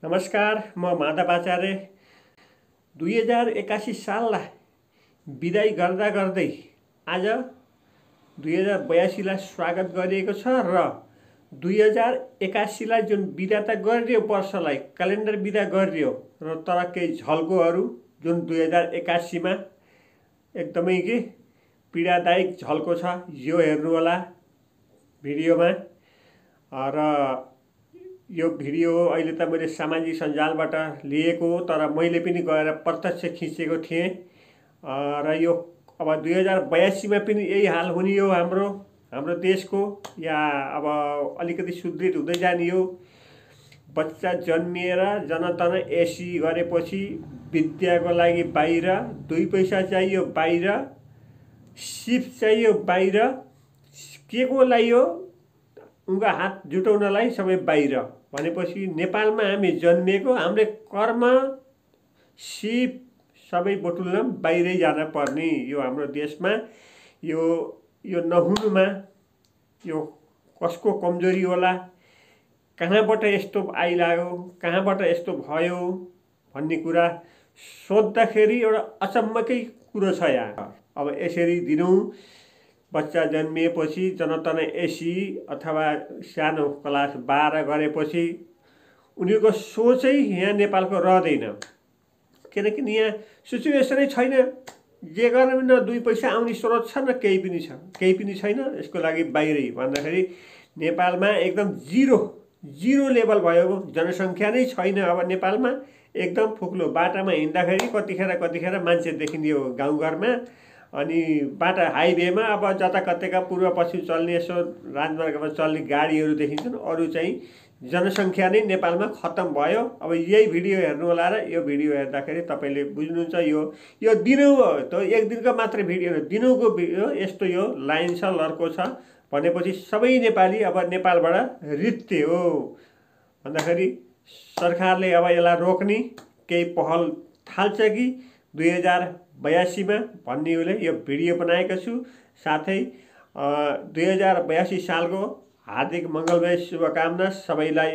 नमस्कार, म माधव आचार्य। 2081 साललाई बिदाई गर्दा गर्दै आज 2082लाई स्वागत गरिएको छ र 2081लाई जुन बिदा त गरियो, वर्षलाई क्यालेन्डर बिदा गरियो र तर केही झल्कोहरू जुन 2081मा एकदमै पीडादायक झल्को छ, यो हेर्नु होला भिडियोमा। र यो भिडियो अहिले त मैले सामाजिक सञ्जालबाट लिएको हो, तर मैले पनि गएर प्रत्यक्ष खिचेको थिएँ। र यो अब 2082मा पनि यही हाल हुने हो हाम्रो देशको, या अब अलिकति सुदृढ हुँदै जाने हो। बच्चा जन्मिएर जनतन एसी गरेपछि विद्याको लागि बाहिर, 2 पैसा चाहियो बाहिर, सिप चाहियो बाहिर, के को लागि हो उनका हात जुटाउनलाई सबै बाहिर भनेपछि नेपालमा हामी जन्मिएको, हाम्रो कर्म सिप सबै बटुल्न बाहिरै जान पर्ने। यो हाम्रो देशमा यो नहुनुमा यो कसको कमजोरी होला, कहाँबाट यस्तो आइलाग्यो, कहाँबाट यस्तो भयो भन्ने कुरा सोद्धाखेरि एउटा अचम्मकै कुरो छ यहाँ। अब यसरी दिनौँ बच्चा जन्मिएपछि जनतन एसी अथवा सानो क्लास 12 गरेपछि उनीहरूको सोचै यहाँ नेपालको रहँदैन, किनकि यहाँ सिचुएसनै छैन। जे गर्ने पनि न 2 पैसा आउने स्रोत छ, न केही पनि छैन। यसको लागि बाहिरै भन्दाखेरि नेपालमा एकदम जिरो लेभल भयो, जनसङ्ख्या नै छैन। अब नेपालमा एकदम फुक्लो बाटामा हिँड्दाखेरि कतिखेर मान्छे देखिने हो गाउँघरमा, अनि बाटा हाइवेमा अब जता कतैका पूर्व पश्चिम चल्ने यसो राजमार्गमा चल्ने गाडीहरू देखिन्छन्। अरू चाहिँ जनसङ्ख्या नै नेपालमा खत्तम भयो। अब यही भिडियो हेर्नु होला र यो भिडियो हेर्दाखेरि तपाईँले बुझ्नुहुन्छ यो दिनौ हो, त एक दिनको मात्र भिडियो हो, दिनौको भिडियो यस्तो यो लाइन छ, लर्को छ भनेपछि सबै नेपाली अब नेपालबाट रित्ते हो भन्दाखेरि सरकारले अब यसलाई रोक्ने केही पहल थाल्छ कि 2082मा भन्ने उसले यो भिडियो बनाएको छु। साथै 2082 सालको हार्दिक मङ्गलमय शुभकामना सबैलाई।